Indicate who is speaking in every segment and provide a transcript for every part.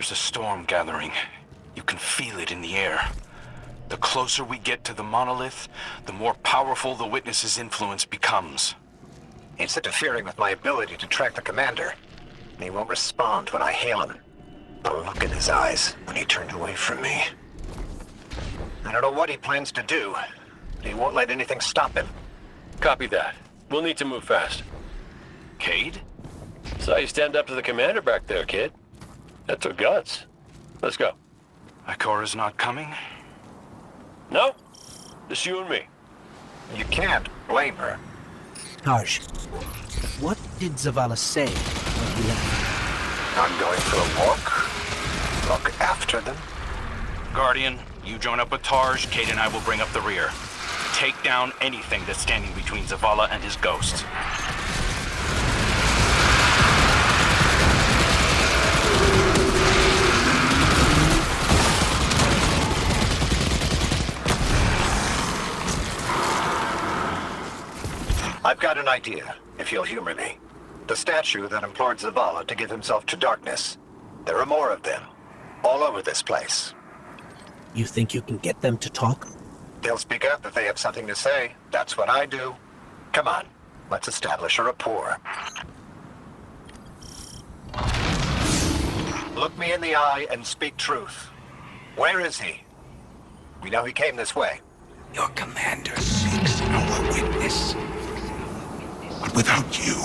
Speaker 1: There's a storm gathering. You can feel it in the air. The closer we get to the monolith, the more powerful the witness's influence becomes.
Speaker 2: It's interfering with my ability to track the commander. He won't respond when I hail him. The look in his eyes when he turned away from me. I don't know what he plans to do, but he won't let anything stop him.
Speaker 3: Copy that. We'll need to move fast.
Speaker 1: Cade?
Speaker 3: Saw you stand up to the commander back there, kid. That took guts. Let's go.
Speaker 1: Ikora's not coming?
Speaker 3: No? Just you and me.
Speaker 2: You can't blame her.
Speaker 4: Tarj, what did Zavala say when he left?
Speaker 2: I'm going for a walk. Look after them.
Speaker 1: Guardian, you join up with Tarj, Cade and I will bring up the rear. Take down anything that's standing between Zavala and his ghosts.
Speaker 2: I've got an idea, if you'll humor me. The statue that implored Zavala to give himself to darkness. There are more of them, all over this place.
Speaker 4: You think you can get them to talk?
Speaker 2: They'll speak up if they have something to say. That's what I do. Come on, let's establish a rapport. Look me in the eye and speak truth. Where is he? We know he came this way.
Speaker 5: Your commander seeks our witness. But without you,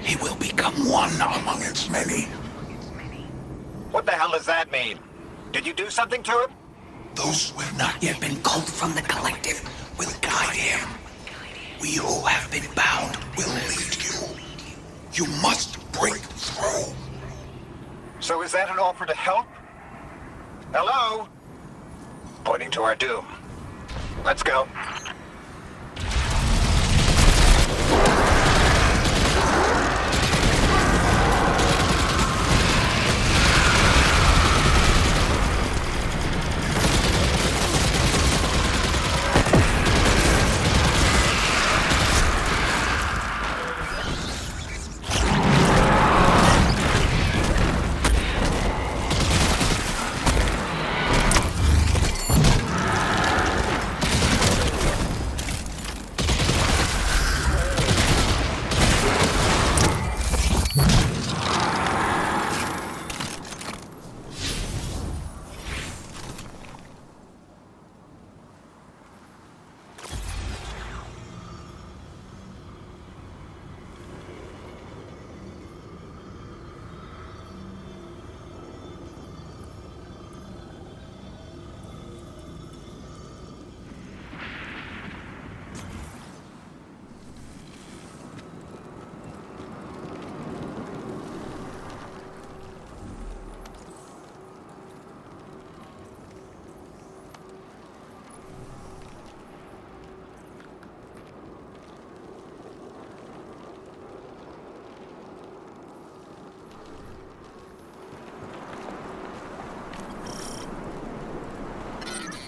Speaker 5: he will become one among its many.
Speaker 2: What the hell does that mean? Did you do something to him?
Speaker 5: Those who have not yet been culled from the collective will guide him. We who have been bound will lead you. You must break through.
Speaker 2: So is that an offer to help? Hello? Pointing to our doom. Let's go.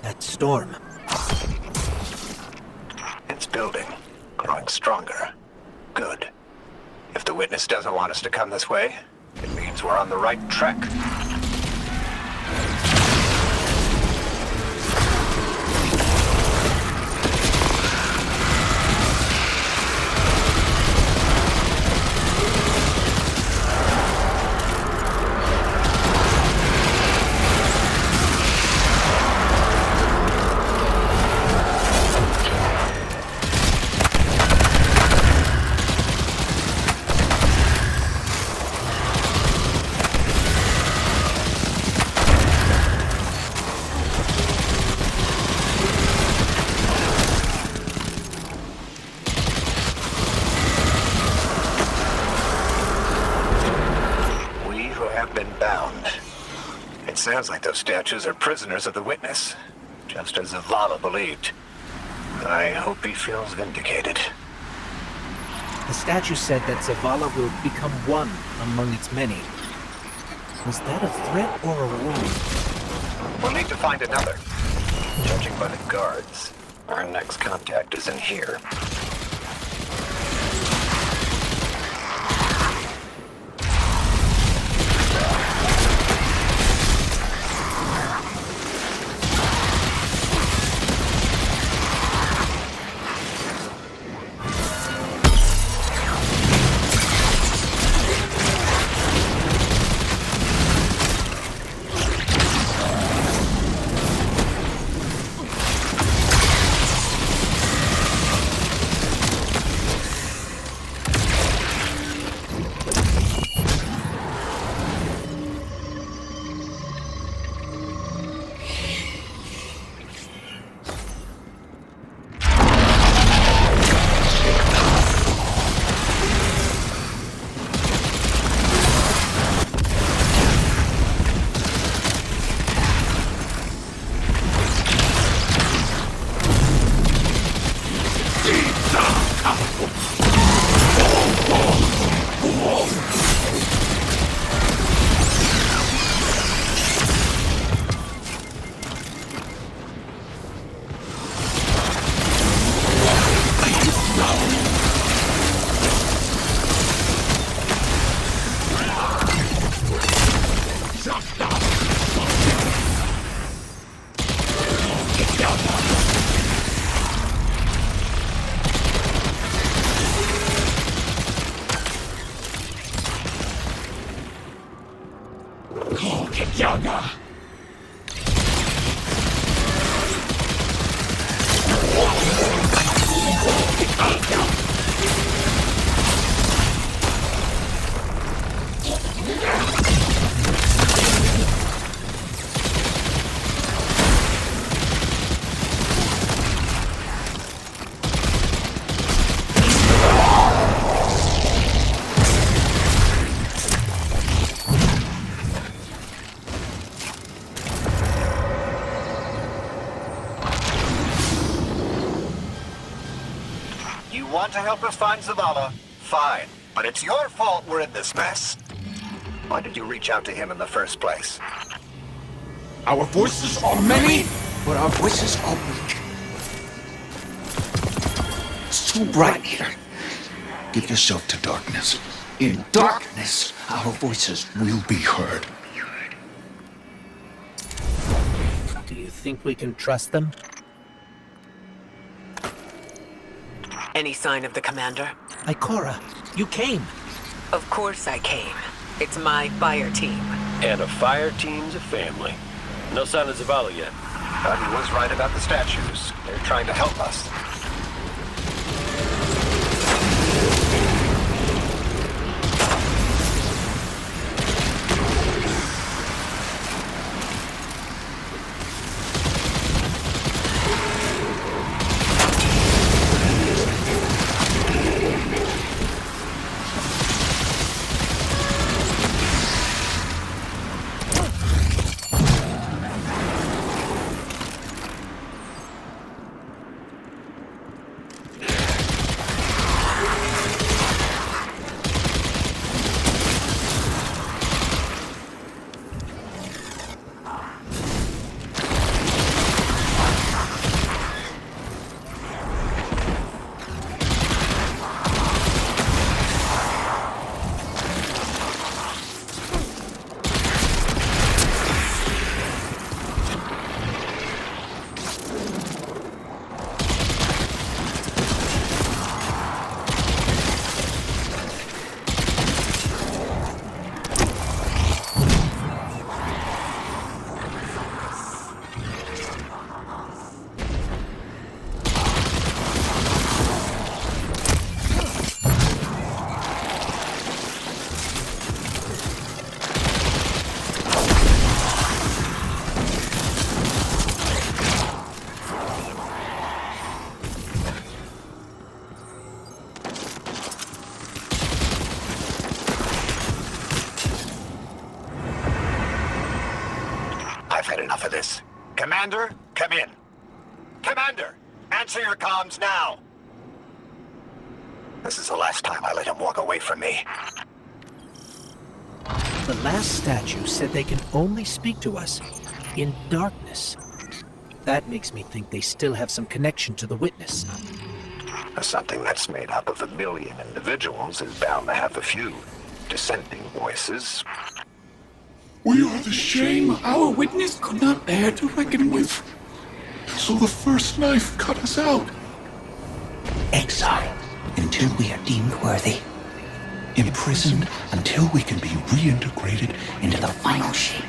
Speaker 4: That storm.
Speaker 2: It's building, growing stronger. Good. If the witness doesn't want us to come this way, it means we're on the right track. bound. It sounds like those statues are prisoners of the witness, just as Zavala believed. I hope he feels vindicated.
Speaker 4: The statue said that Zavala will become one among its many. Was that a threat or a warning?
Speaker 2: We'll need to find another. Judging by the guards, our next contact is in here. You want to help us find Zavala? Fine. But it's your fault we're in this mess. Why did you reach out to him in the first place?
Speaker 5: Our voices are many, but our voices are weak. It's too bright here. Give yourself to darkness. In darkness, our voices will be heard.
Speaker 4: Do you think we can trust them?
Speaker 6: Any sign of the commander?
Speaker 4: Ikora, you came.
Speaker 6: Of course I came. It's my fire team.
Speaker 3: And a fire team's a family. No sign of Zavala yet.
Speaker 2: But he was right about the statues. They're trying to help us. I've had enough of this. Commander, come in. Commander, answer your comms now. This is the last time I let him walk away from me.
Speaker 4: The last statue said they can only speak to us in darkness. That makes me think they still have some connection to the witness.
Speaker 2: Something that's made up of 1 million individuals is bound to have a few dissenting voices.
Speaker 5: We are the shame our witness could not bear to reckon with. So the first knife cut us out.
Speaker 7: Exile until we are deemed worthy. Imprisoned until we can be reintegrated into the final shape.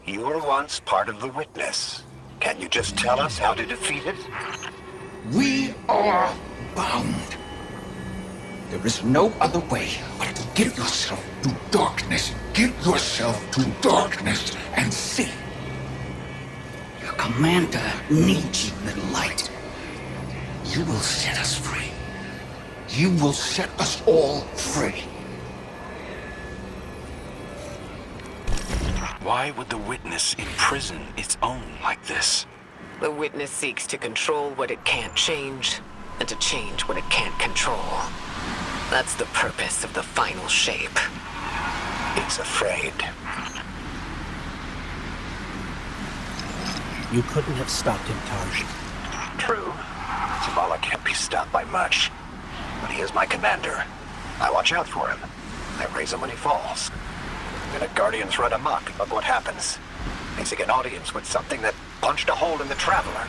Speaker 2: You were once part of the witness. Can you just tell us how to defeat it?
Speaker 5: We are bound. There is no other way but to get yourself to darkness. Get yourself to darkness and see.
Speaker 7: Your commander needs you, little light. You will set us free.
Speaker 5: You will set us all free.
Speaker 1: Why would the witness imprison its own like this?
Speaker 6: The witness seeks to control what it can't change, and to change what it can't control. That's the purpose of the final shape.
Speaker 2: It's afraid.
Speaker 4: You couldn't have stopped him, Tarj.
Speaker 2: True. Zavala can't be stopped by much. But he is my commander. I watch out for him. I raise him when he falls. And the Guardians run amok. Look what happens. They seek an audience with something that punched a hole in the Traveler.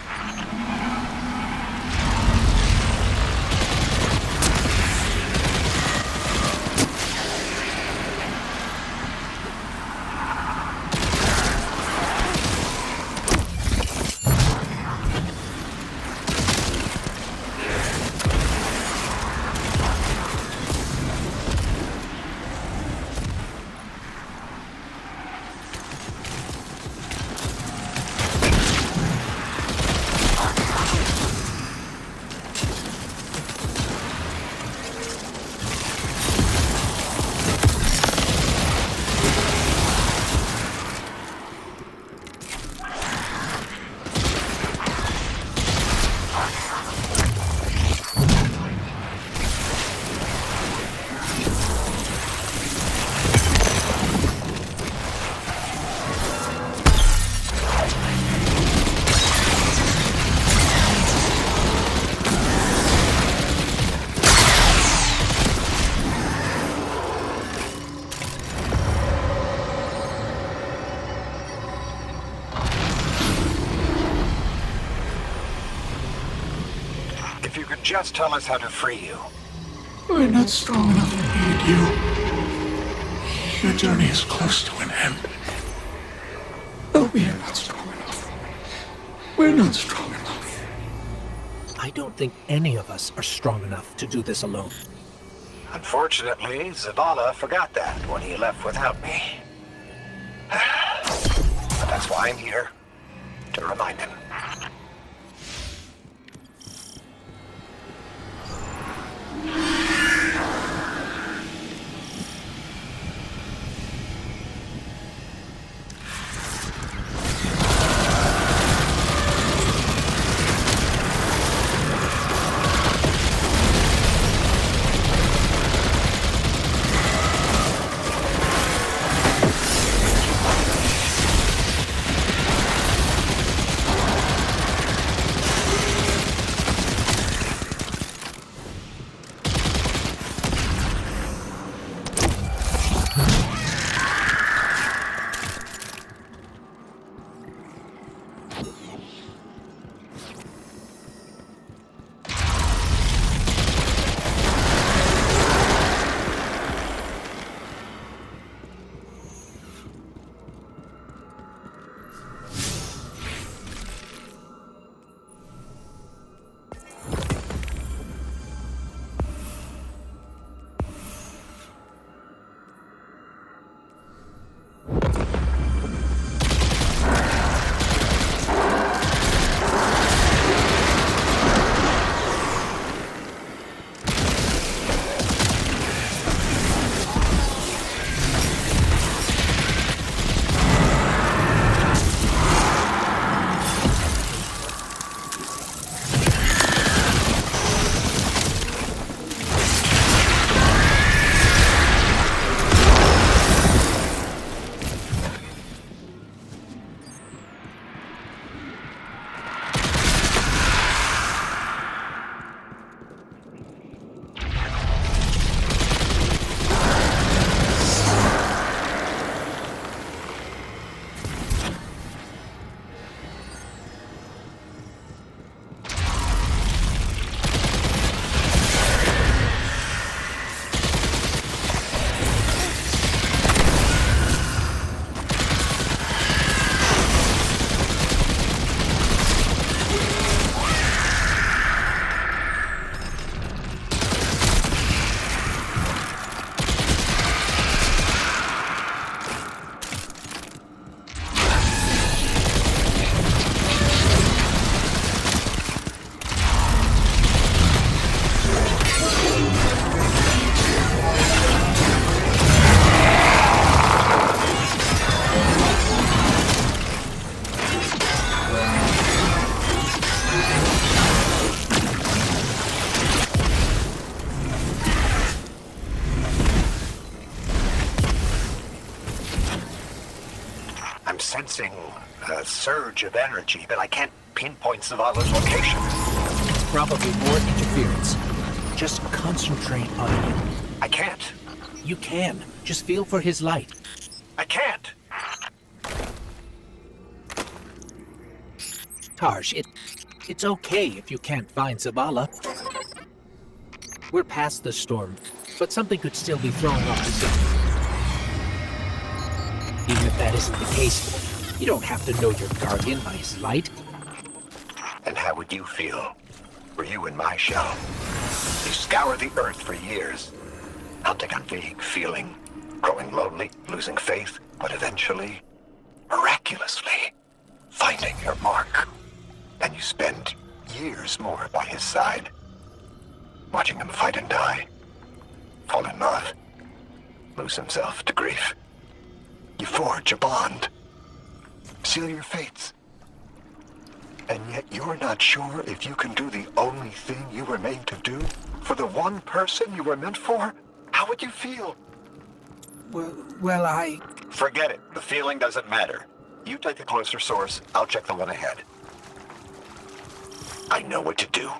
Speaker 2: If you could just tell us how to free you.
Speaker 5: We're not strong enough to need you. Your journey is close to an end. No, we are not strong enough. We're not strong enough.
Speaker 4: I don't think any of us are strong enough to do this alone.
Speaker 2: Unfortunately, Zavala forgot that when he left without me. But that's why I'm here. To remind him. Sensing a surge of energy, but I can't pinpoint Zavala's location.
Speaker 4: Probably more interference. Just concentrate on him.
Speaker 2: I can't.
Speaker 4: You can. Just feel for his light.
Speaker 2: I can't.
Speaker 4: Tarsh, it's okay if you can't find Zavala. We're past the storm, but something could still be throwing off the scene. Even if that isn't the case, you don't have to know your guardian by his light.
Speaker 2: And how would you feel? Were you in my shell? You scour the earth for years, hunting a vague feeling, growing lonely, losing faith, but eventually, miraculously, finding your mark. And you spend years more by his side, watching him fight and die, fall in love, lose himself to grief. You forge a bond, seal your fates. And yet you're not sure if you can do the only thing you were made to do for the one person you were meant for? How would you feel?
Speaker 4: Well, I...
Speaker 2: Forget it. The feeling doesn't matter. You take the closer source, I'll check the one ahead. I know what to do.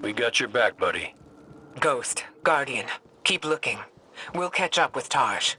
Speaker 3: We got your back, buddy.
Speaker 6: Ghost, Guardian, keep looking. We'll catch up with Tarsh.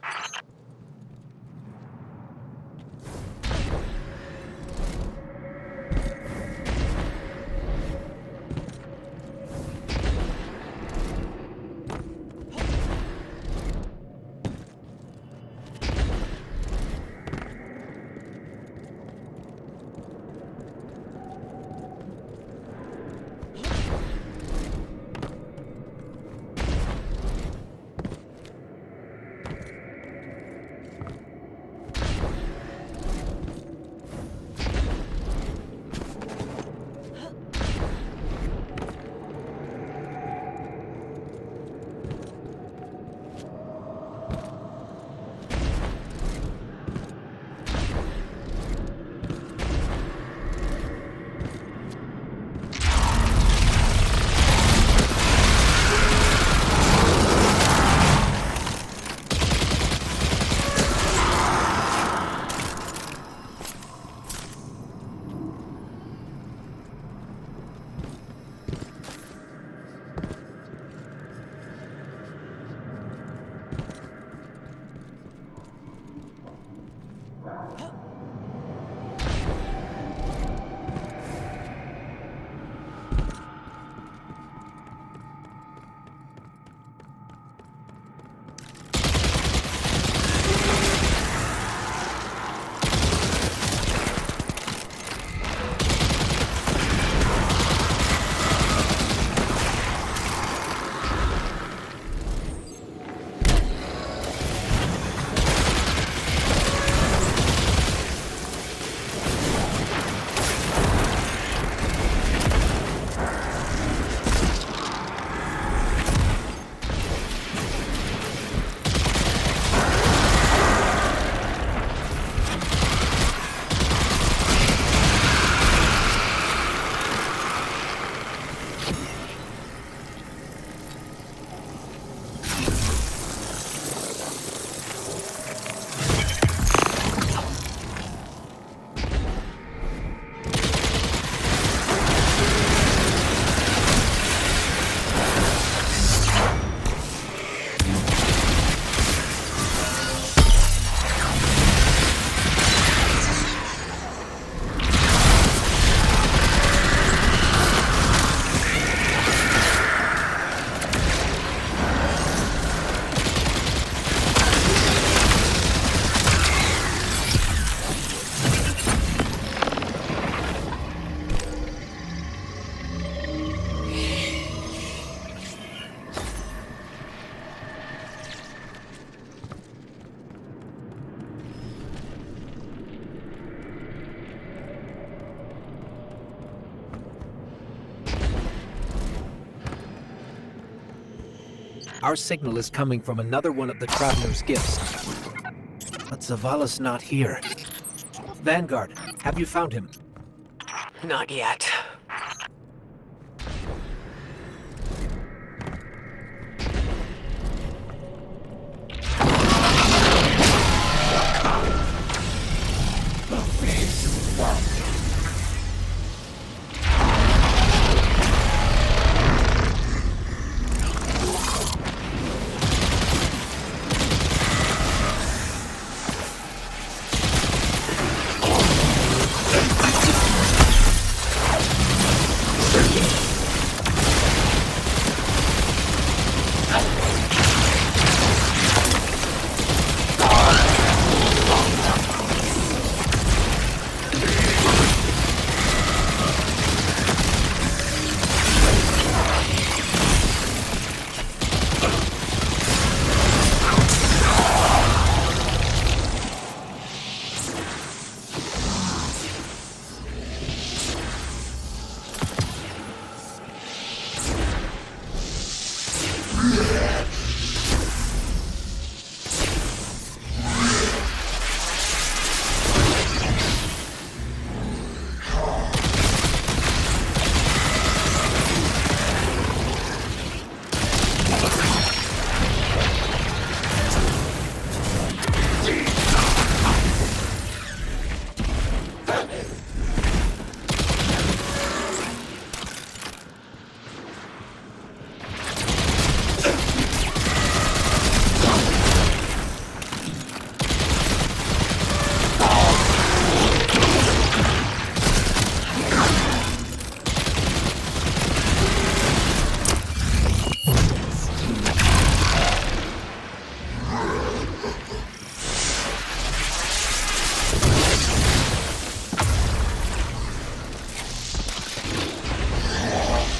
Speaker 4: Our signal is coming from another one of the Traveler's gifts. But Zavala's not here. Vanguard, have you found him?
Speaker 6: Not yet.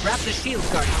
Speaker 4: Grab the shield, Guardian.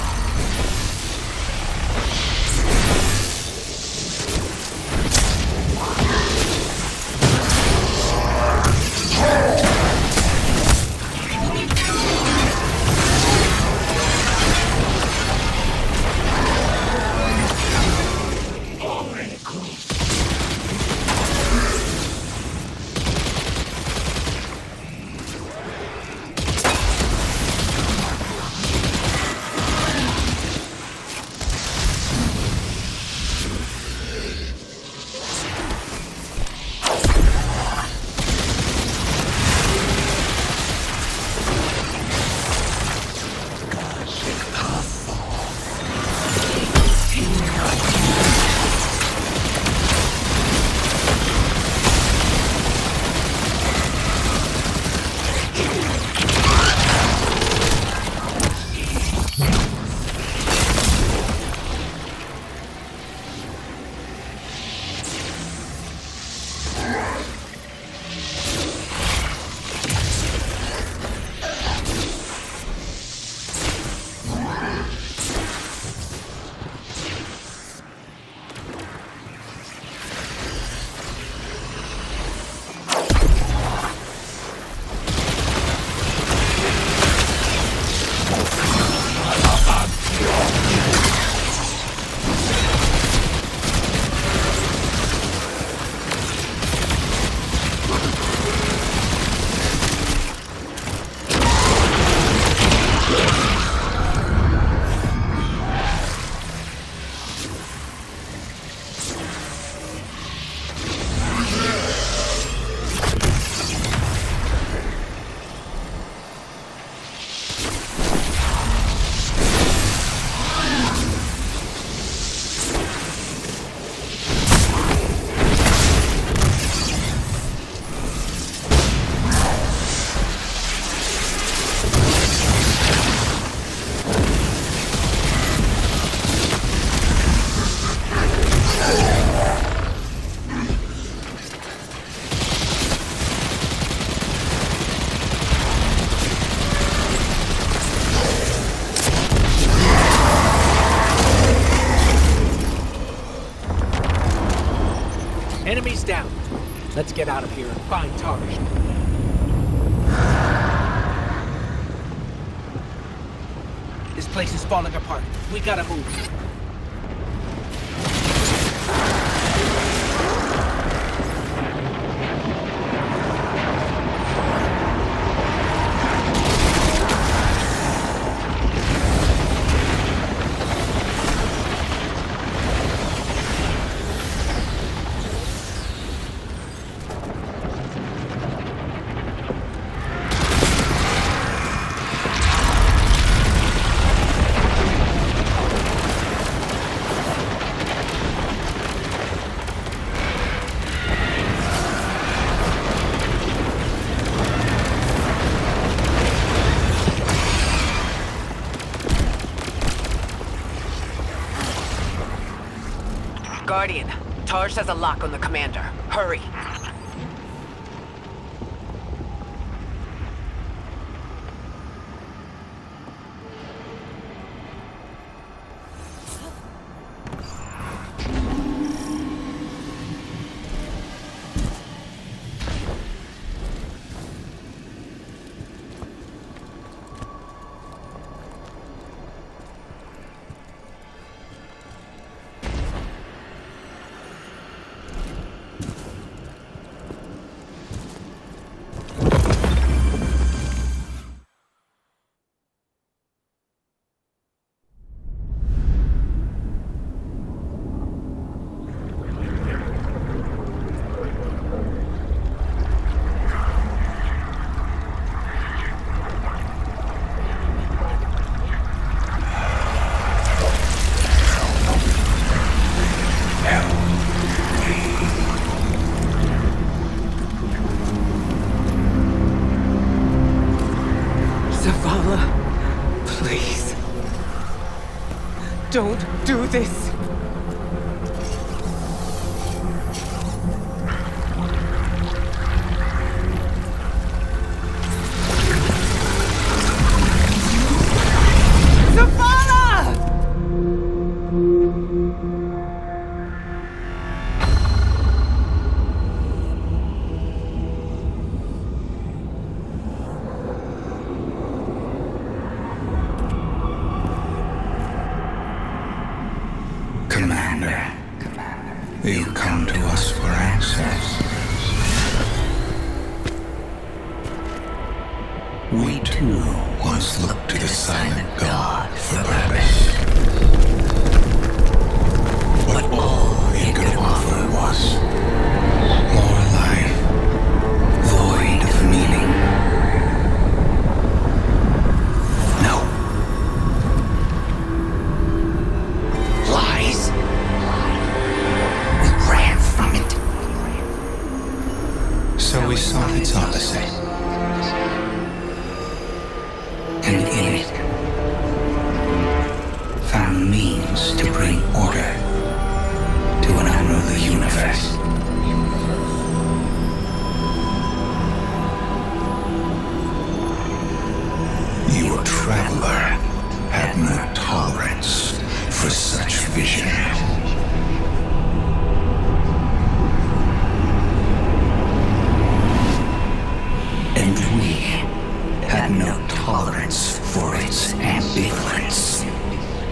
Speaker 4: Enemies down. Let's get out of here and find Tarj. This place is falling apart. We gotta move.
Speaker 6: Guardian, Taj has a lock on the commander. Hurry.
Speaker 8: Zavala, please. Don't do this. Zavala!
Speaker 7: Commander, you come to us for answers. We too once looked to the silent God for purpose. But all he could offer was more life, void of meaning. No. Lies. We ran from it. So we sought its opposite. And in it, found means to bring order to an unruly universe. Your traveler had no tolerance for such vision. And we had no tolerance for its ambivalence.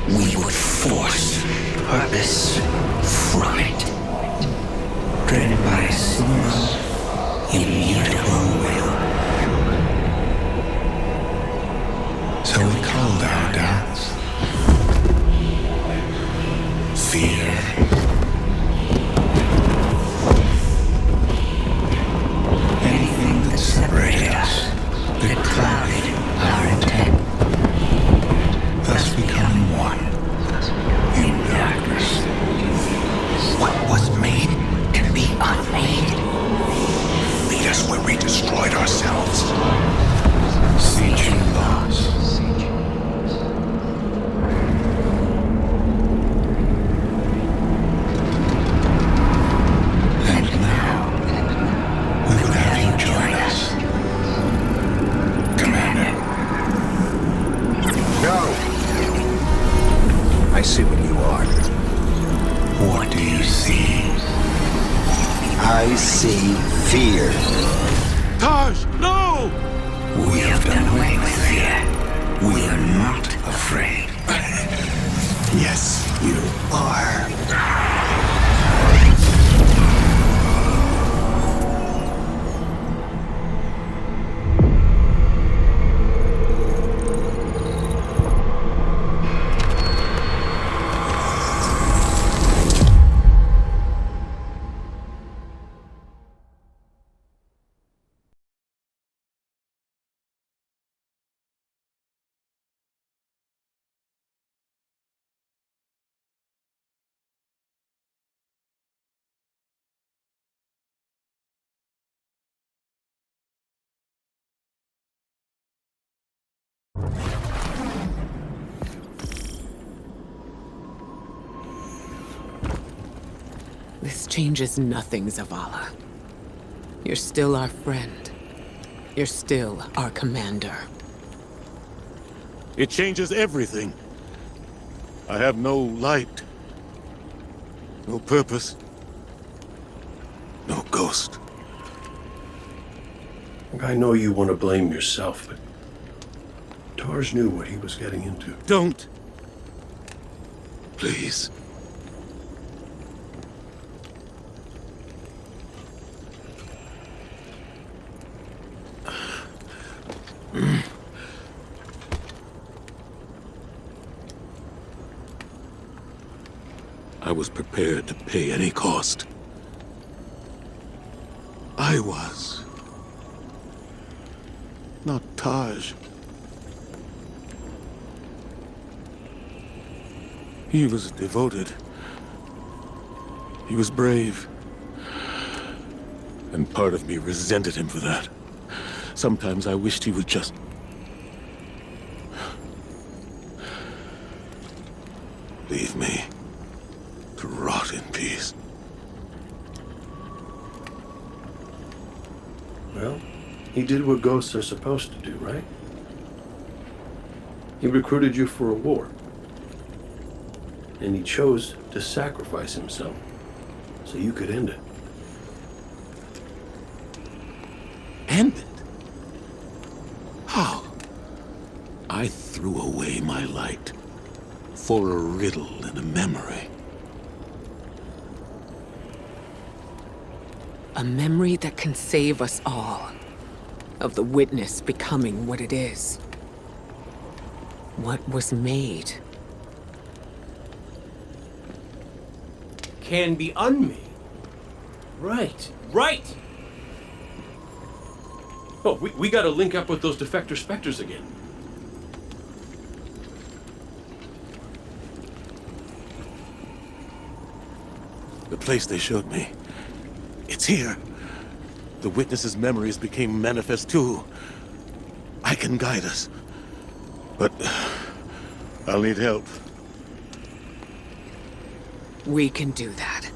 Speaker 7: We would force purpose from it, driven by a single, immutable will. So we called our doubts fear. Anything that separated us, that clouded our intent, thus becoming one in darkness. What was made can be unmade. Lead us where we destroyed ourselves. Siege lost. And now, we would have you join us, Commander.
Speaker 2: No! I see what you are.
Speaker 7: What do you see?
Speaker 2: I see fear.
Speaker 1: Taj, no!
Speaker 7: We have done away with fear. We are not afraid.
Speaker 2: Yes, you are.
Speaker 6: This changes nothing, Zavala. You're still our friend. You're still our commander.
Speaker 9: It changes everything. I have no light, no purpose, no ghost.
Speaker 10: I know you want to blame yourself, but Tarj knew what he was getting into.
Speaker 9: Don't. Please. I was prepared to pay any cost. I was. Not Tarj. He was devoted. He was brave. And part of me resented him for that. Sometimes I wished he would just... leave me to rot in peace.
Speaker 10: Well, he did what ghosts are supposed to do, right? He recruited you for a war. And he chose to sacrifice himself so you could end it.
Speaker 9: End it? How? I threw away my light for a riddle and a memory.
Speaker 6: A memory that can save us all. Of the witness becoming what it is. What was made.
Speaker 10: Can be unmade. Right, right! Oh, we gotta link up with those defector specters again.
Speaker 9: The place they showed me. It's here. The witness's memories became manifest too. I can guide us. But I'll need help.
Speaker 6: We can do that.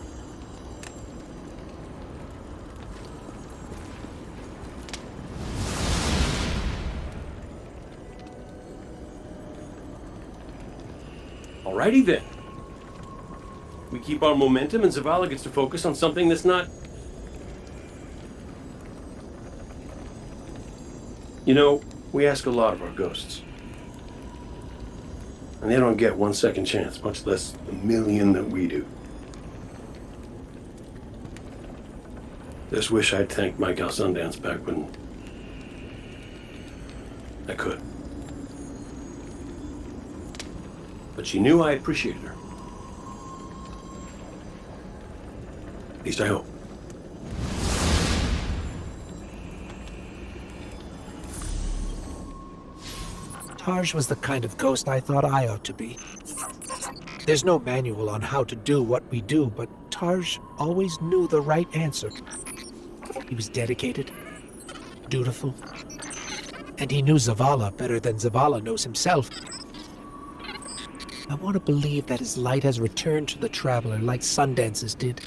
Speaker 10: Alrighty then. We keep our momentum and Zavala gets to focus on something that's not... You know, we ask a lot of our ghosts. And they don't get 1 second chance, much less the million that we do. Just wish I'd thanked my gal Sundance back when I could. But she knew I appreciated her. At least I hope.
Speaker 4: Tarj was the kind of ghost I thought I ought to be. There's no manual on how to do what we do, but Tarj always knew the right answer. He was dedicated, dutiful, and he knew Zavala better than Zavala knows himself. I want to believe that his light has returned to the Traveler like Sundance's did.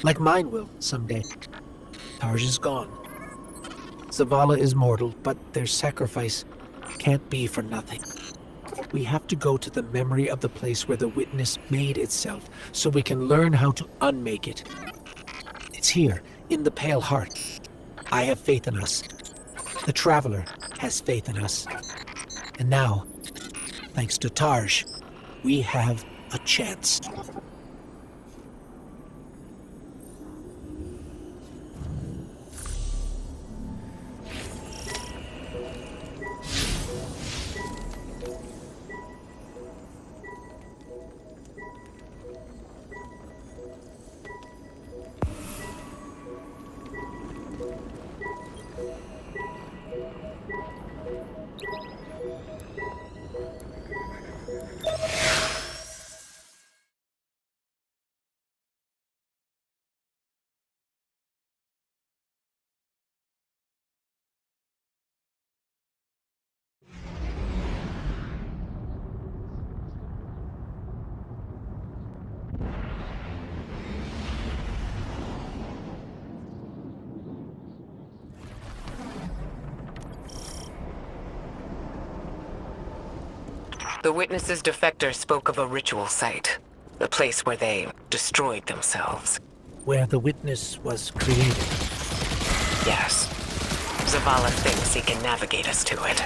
Speaker 4: Like mine will someday. Tarj is gone. Zavala is mortal, but their sacrifice can't be for nothing. We have to go to the memory of the place where the witness made itself, so we can learn how to unmake it. It's here, in the Pale Heart. I have faith in us. The Traveler has faith in us. And now, thanks to Tarj, we have a chance.
Speaker 6: The Witness's defector spoke of a ritual site. The place where they destroyed themselves.
Speaker 4: Where the Witness was created.
Speaker 6: Yes. Zavala thinks he can navigate us to it.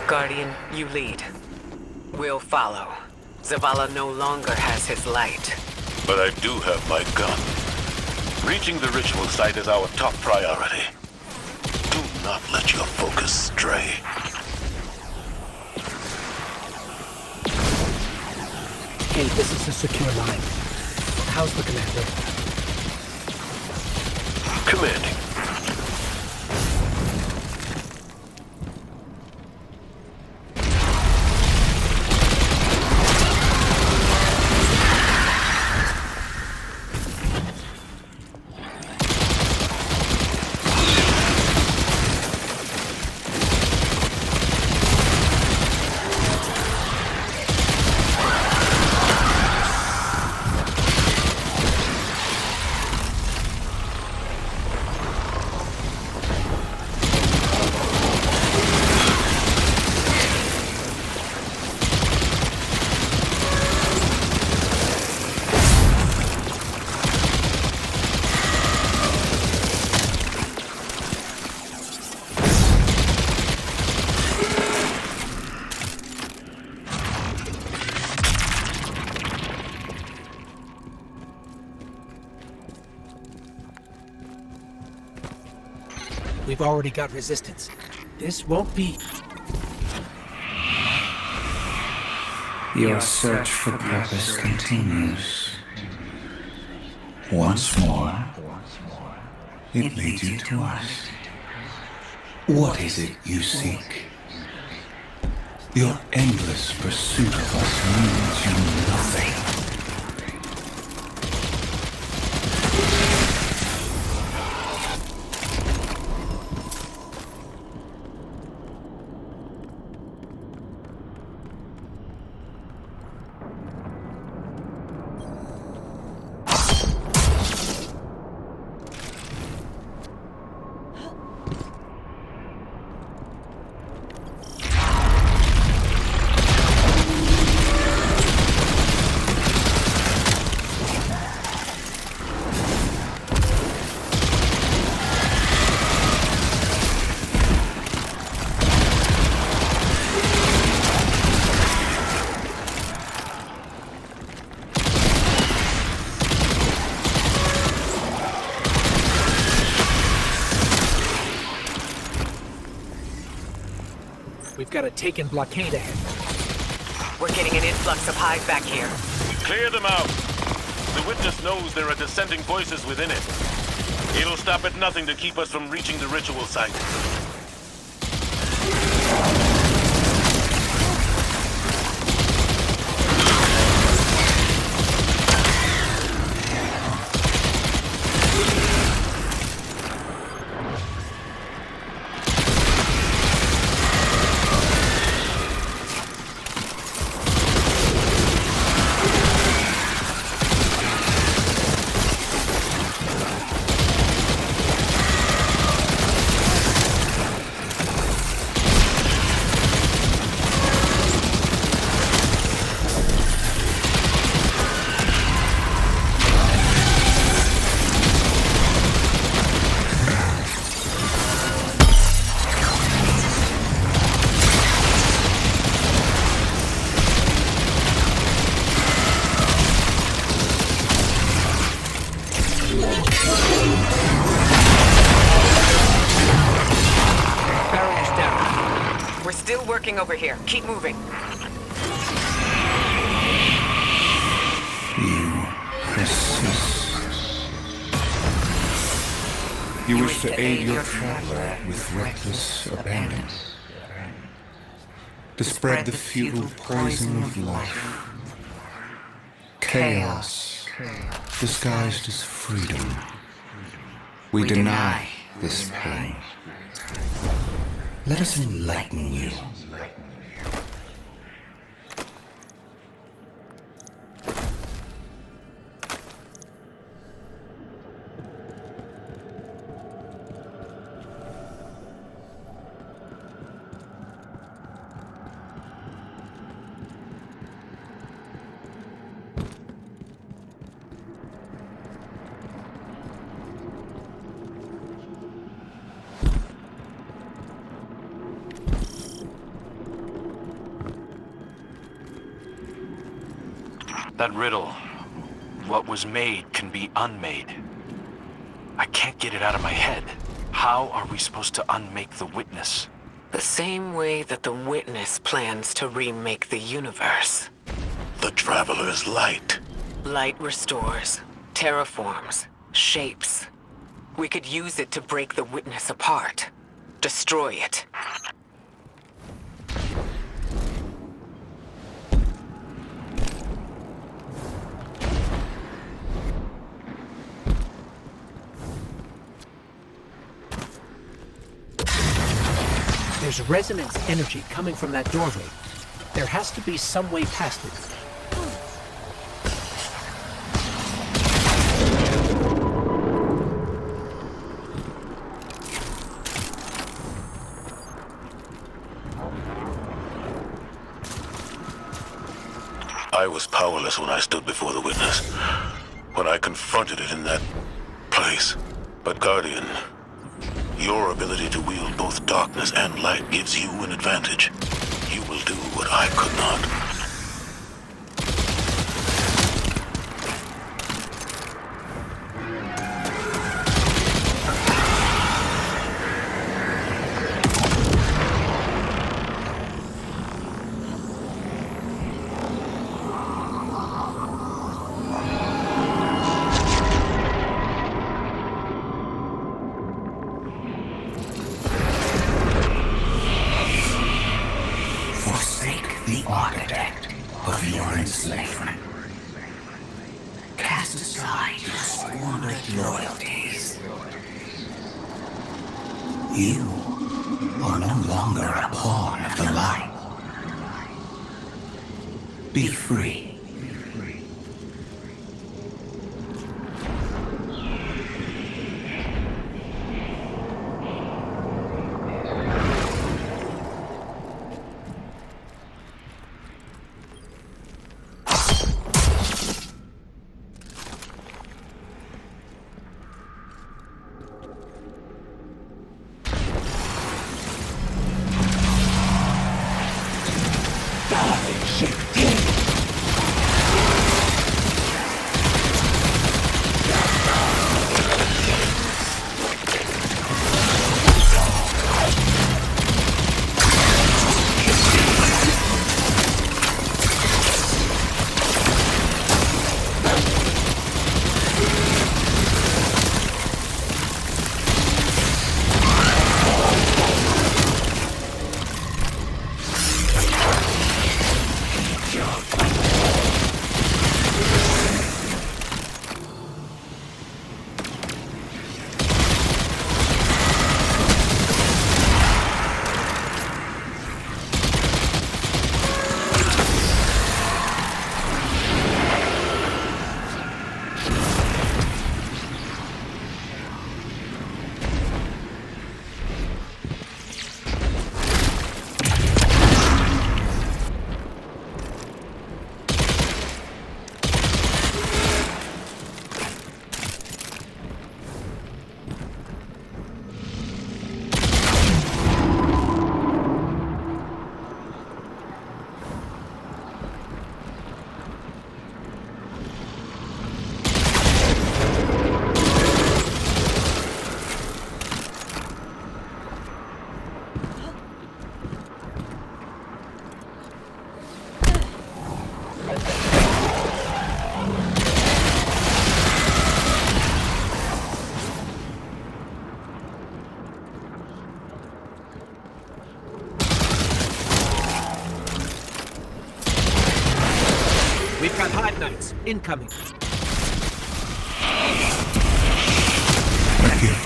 Speaker 6: Guardian, you lead. We'll follow. Zavala no longer has his light.
Speaker 1: But I do have my gun. Reaching the ritual site is our top priority. Do not let your focus stray.
Speaker 4: Hey, this is a secure line. How's the commander?
Speaker 3: Commanding.
Speaker 4: We've already got resistance. This won't be...
Speaker 7: Your search for purpose continues. Once more, it leads you to us. What is it you seek? Your endless pursuit of us means you nothing.
Speaker 4: We've got a taken blockade ahead.
Speaker 6: We're getting an influx of hive back here.
Speaker 1: Clear them out. The Witness knows there are dissenting voices within it. It'll stop at nothing to keep us from reaching the ritual site.
Speaker 6: Working over here. Keep moving.
Speaker 7: You persist. You wish to aid your traveler with reckless abandon. To spread the futile poison of life. Chaos, disguised as freedom. We deny this pain. Let us enlighten you.
Speaker 1: That riddle, what was made can be unmade. I can't get it out of my head. How are we supposed to unmake the Witness?
Speaker 6: The same way that the Witness plans to remake the universe.
Speaker 9: The Traveler's light.
Speaker 6: Light restores, terraforms, shapes. We could use it to break the Witness apart. Destroy it.
Speaker 4: There's resonance energy coming from that doorway. There has to be some way past it.
Speaker 9: I was powerless when I stood before the Witness, when I confronted it in that place. But Guardian, your ability to wield both darkness and light gives you an advantage. You will do what I could not.
Speaker 5: Forsake the architect of your enslavement. Cast aside your squandered loyalties. You are no longer a pawn of the light. Be free.
Speaker 4: We've got Hive Knights incoming.
Speaker 7: A gift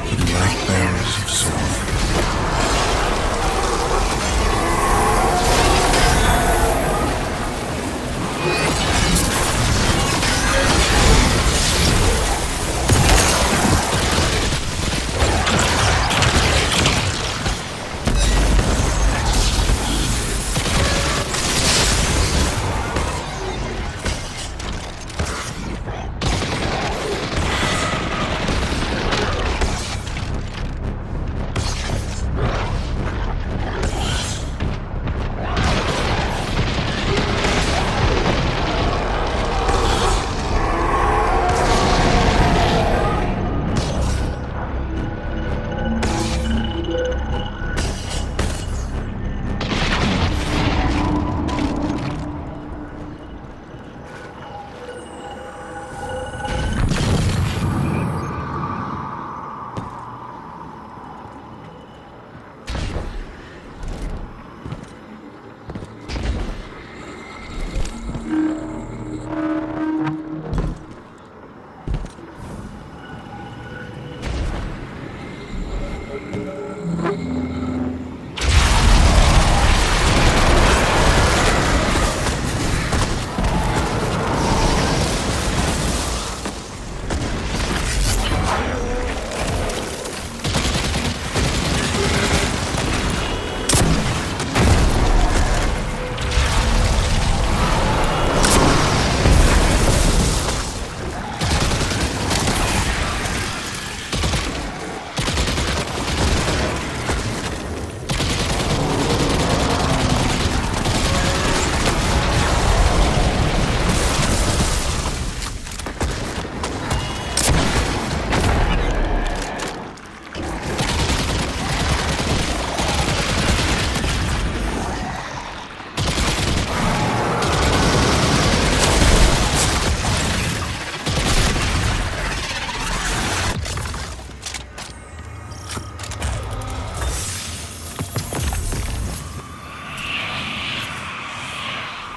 Speaker 7: for the light bearers of Soul.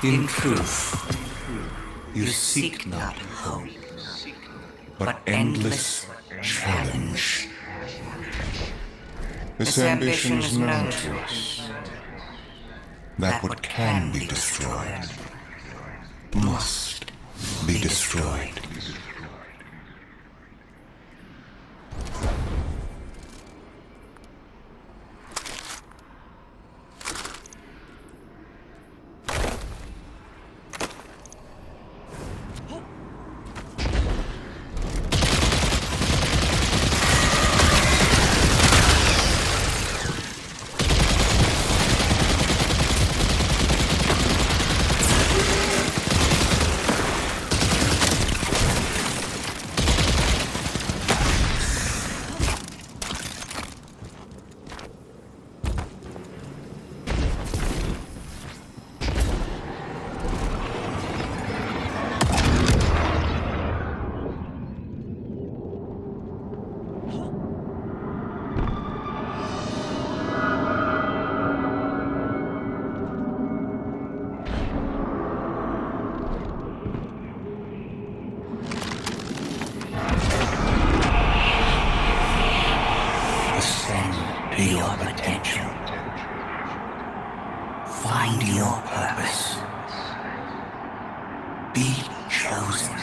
Speaker 7: In truth, you seek not hope, but endless challenge. This ambition is known to us, that what can be destroyed must be destroyed. Ascend to your potential. Find your purpose. Be chosen.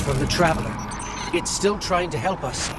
Speaker 4: From the Traveler. It's still trying to help us.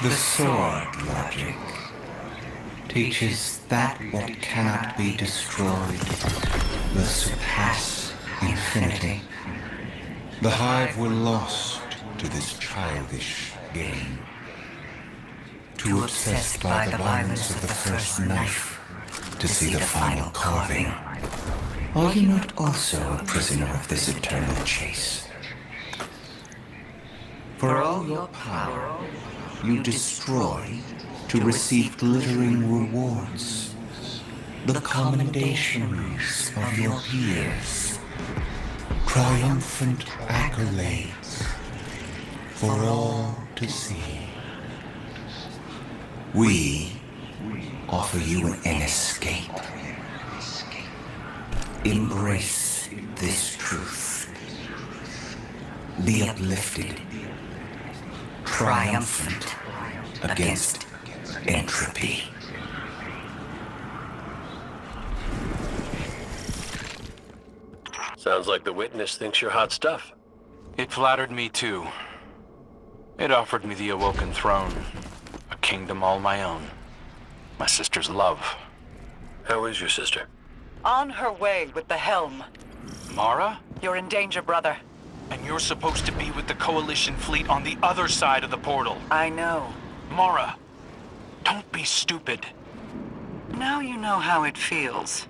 Speaker 7: The sword logic teaches that what cannot be destroyed will surpass infinity. The Hive were lost to this childish game. Too obsessed by the violence of the first knife to see the final carving. Are you not also a prisoner of this eternal chase? For all your power, you destroy to receive glittering rewards, the commendations of your peers, triumphant accolades for all to see. We offer you an escape. Embrace this truth. Be uplifted, triumphant against entropy.
Speaker 3: Sounds like the Witness thinks you're hot stuff.
Speaker 1: It flattered me too. It offered me the Awoken Throne, a kingdom all my own, my sister's love.
Speaker 3: How is your sister?
Speaker 11: On her way with the helm.
Speaker 1: Mara?
Speaker 11: You're in danger, brother.
Speaker 1: And you're supposed to be with the Coalition fleet on the other side of the portal.
Speaker 11: I know.
Speaker 1: Mara, don't be stupid.
Speaker 11: Now you know how it feels.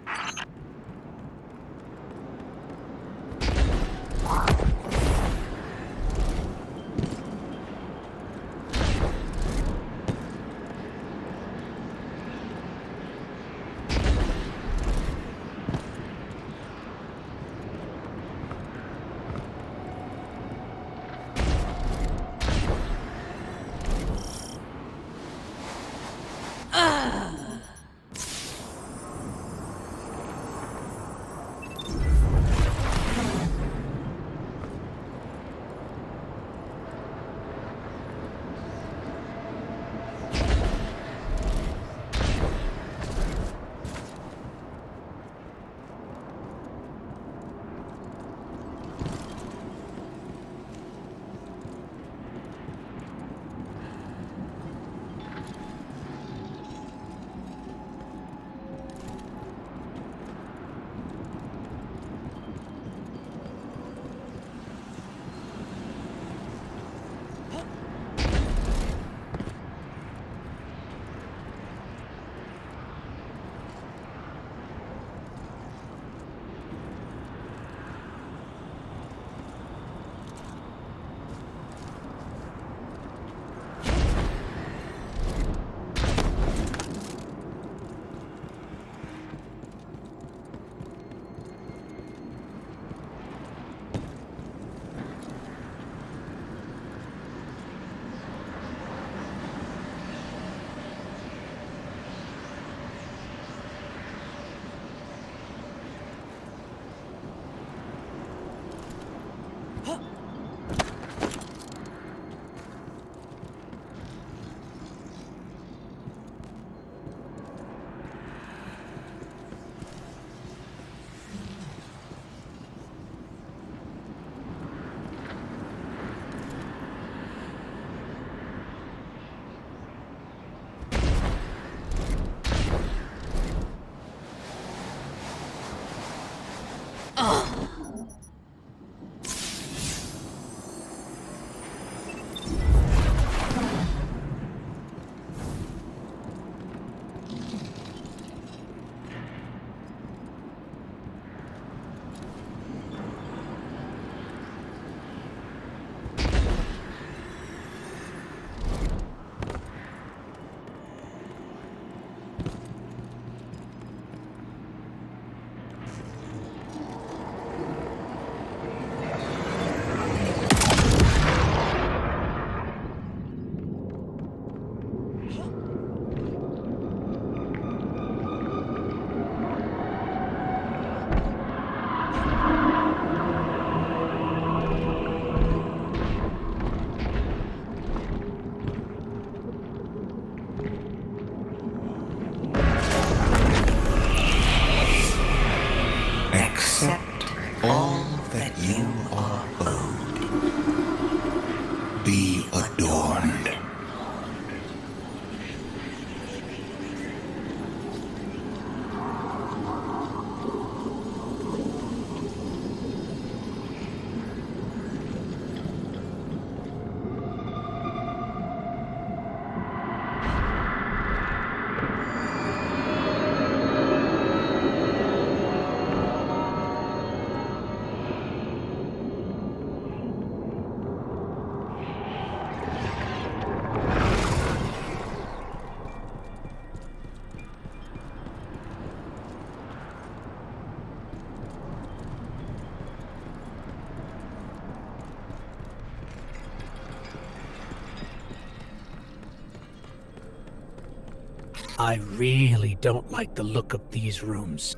Speaker 4: I really don't like the look of these rooms.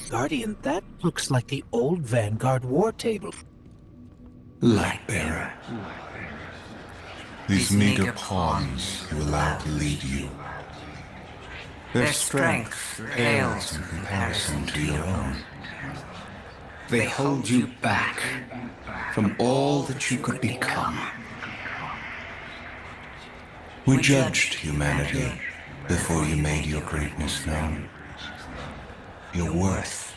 Speaker 4: Guardian, that looks like the old Vanguard war table.
Speaker 7: Lightbearer. These meager pawns you allow to lead you. Their strength pales in comparison to your own. They hold you back from all that you could become. We judged humanity before you made your greatness known. Your worth,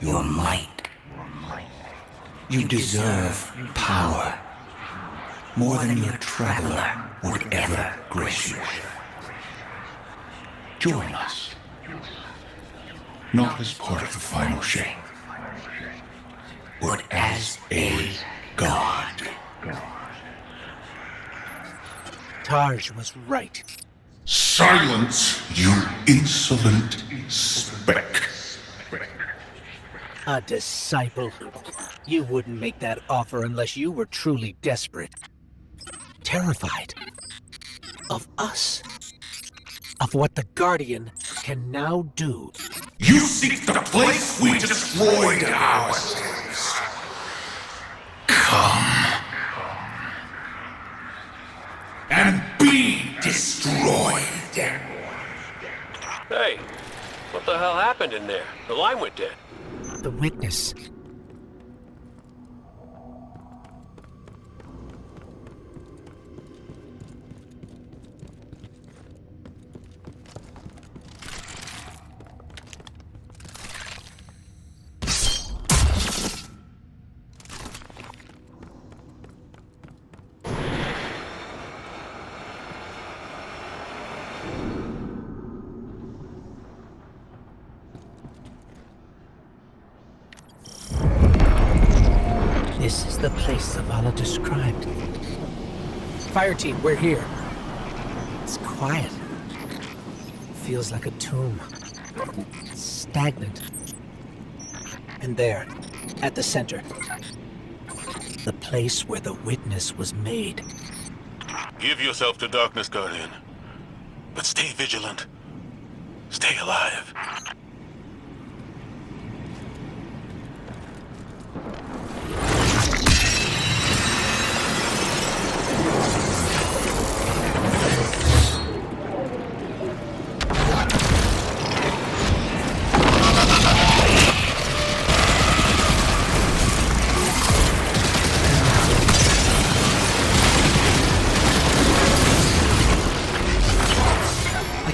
Speaker 7: your might. You deserve power more than your traveler would ever grace you with. Join us, not as part of the final shape, but as a god.
Speaker 4: Tarj was right.
Speaker 7: Silence, you insolent speck.
Speaker 4: A disciple. You wouldn't make that offer unless you were truly desperate. Terrified. Of us. Of what the Guardian can now do.
Speaker 7: You seek the place we destroyed ourselves. Come. And be destroyed.
Speaker 3: Hey, what the hell happened in there? The line went dead.
Speaker 4: The witness. This is the place Zavala described. Fire team, we're here. It's quiet. Feels like a tomb. Stagnant. And there, at the center, the place where the witness was made.
Speaker 9: Give yourself to darkness, Guardian. But stay vigilant. Stay alive.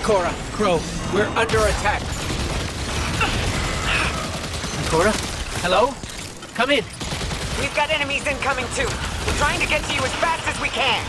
Speaker 4: Ikora, Crow, we're under attack. Ikora? Hello? Come in.
Speaker 6: We've got enemies incoming too. We're trying to get to you as fast as we can.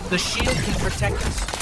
Speaker 4: The shield can protect us.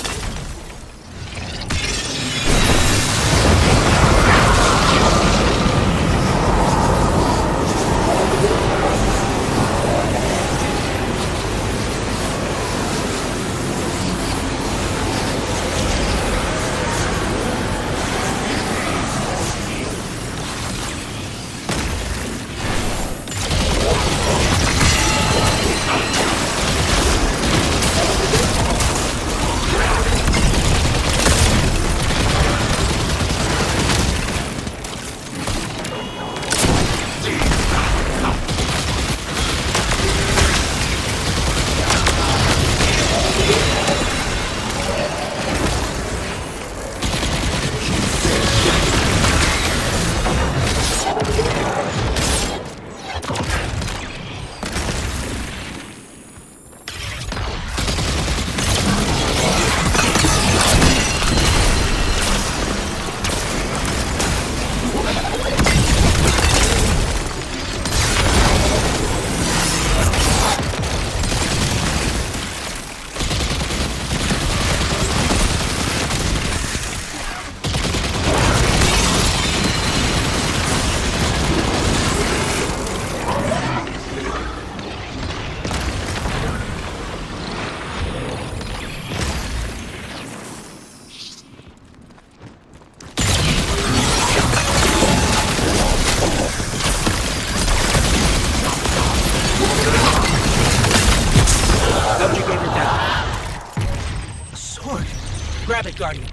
Speaker 4: Grab it, Guardian.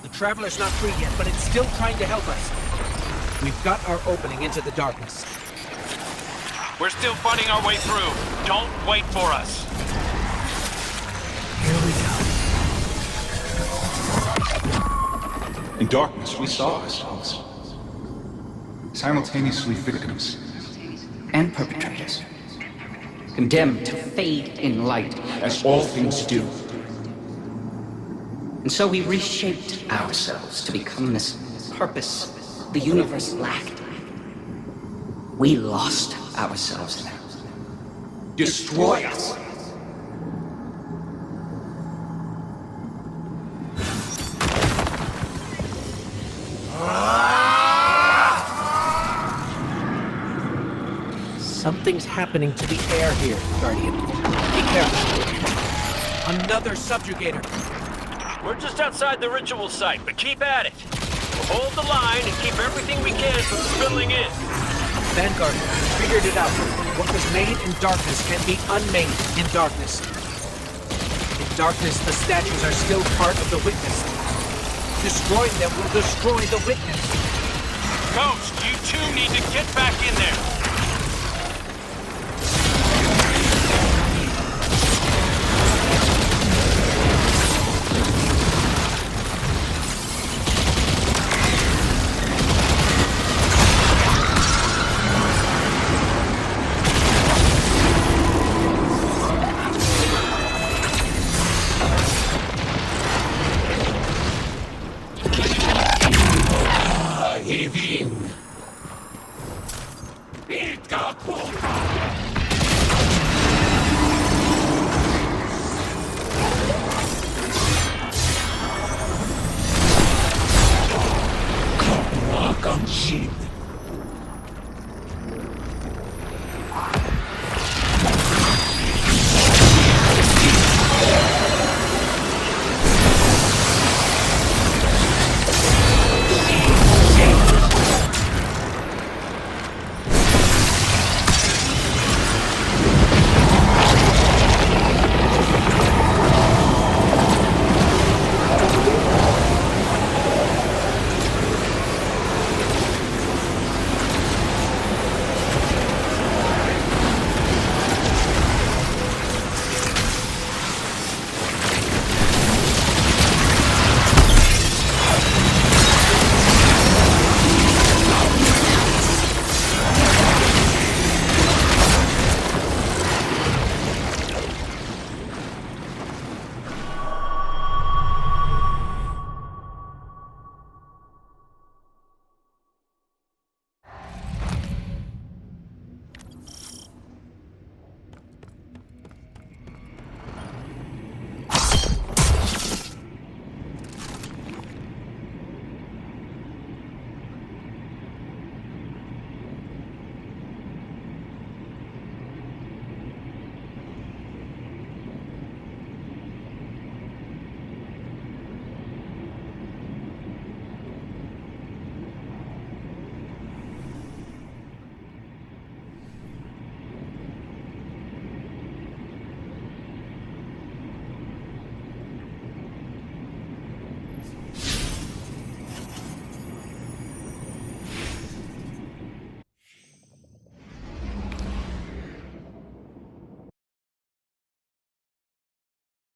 Speaker 4: The Traveler's not free yet, but it's still trying to help us. We've got our opening into the darkness.
Speaker 1: We're still fighting our way through. Don't wait for us.
Speaker 4: Here we go.
Speaker 5: In darkness, we saw ourselves. Simultaneously victims and perpetrators. Condemned to fade in light, as all things do. And so we reshaped ourselves to become this purpose the universe lacked. We lost ourselves in it. Destroy us.
Speaker 4: Something's happening to the air here, Guardian. Be careful. Another subjugator.
Speaker 3: We're just outside the ritual site, but keep at it. We'll hold the line and keep everything we can from spilling in.
Speaker 4: Vanguard, we figured it out. What was made in darkness can be unmade in darkness. In darkness, the statues are still part of the Witness. Destroying them will destroy the Witness.
Speaker 1: Ghost, you two need to get back in there.